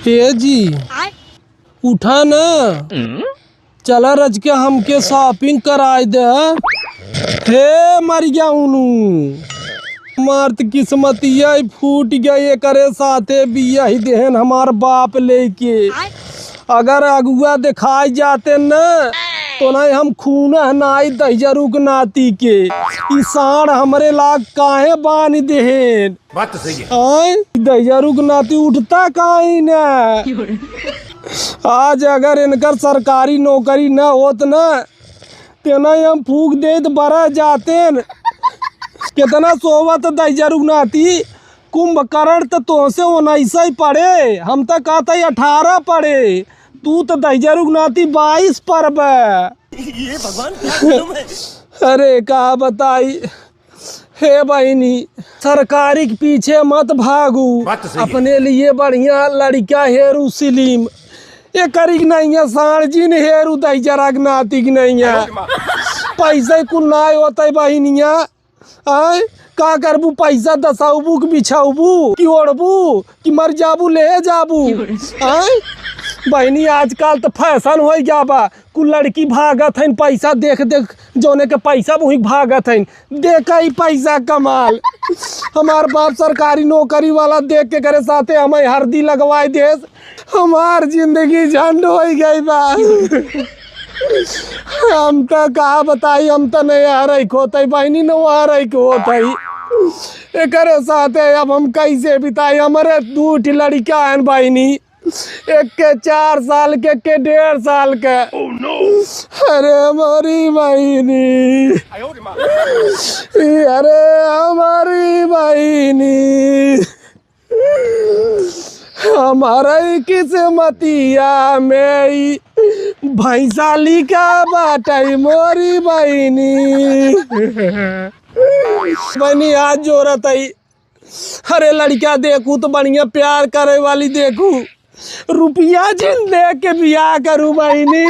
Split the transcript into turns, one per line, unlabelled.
हे जी उठा न, चला रज के हमके शॉपिंग कराए दे। हे मर गया उनू मार्त किस्मतिया फूट गए करे साथे बिया ही देहन हमार बाप लेके। अगर अगुआ दिखाई जाते न तो नहीं हम खून नाई दहजरुक नाती के ई साण हमरे लाग काहे बान देहन।
बात तो सही है।
दहजरुक नाती उठता काहे न। आज अगर इनकर सरकारी नौकरी न होत न तेना हम फूक देत बरा जाते न। कितना सोवत दहजरुक नाती कुंभकर्ण तो तोसे 19 ही पढ़े, हम तो कहते 18 पढ़े, तू तो दहजरुक नाती 22 पढ़।
ये भगवान क्या मालूम है।
अरे का बताई हे बहनी, सरकारी के पीछे मत भागू, अपने लिए बढ़िया लड़का हेरू सिलीम। ये करी नहीं है साण जी ने हेरू दहजरुक नाती की नहीं है। पैसे कुल ना होते बहनिया। आय का करबू पैसा दसाबू कि बिछाबू कि ओढ़बू कि मर जाबू ले जाबू। आय बहनी आजकल तो फैशन हो गया बा, कुल लड़की भागत है पैसा देख देख जोने के पैसा वही भागत है। देखा ही पैसा कमाल। हमार बाप सरकारी नौकरी वाला देख के करे साथे हमें हल्दी लगवाए दे। हमार जिंदगी झंड हो गई बा। हम तो कहा बताई, हम तो नहीं आ रही होते बहनी न आ रही होते करे साथे। अब हम कैसे बिताई, हमारे 2 लड़का है बहनी, एक के 4 साल के 1.5 साल के। अरे हमारी बहनी, अरे हमारी बहनी, हमारा किस्मतिया में भैंसाली का बाटाई मोरी बहनी। बहनी आज जोरत है। अरे लड़का देखू तो बढ़िया प्यार करे वाली देखू, रुपया जिन दे के बियाह करूँ बहनी।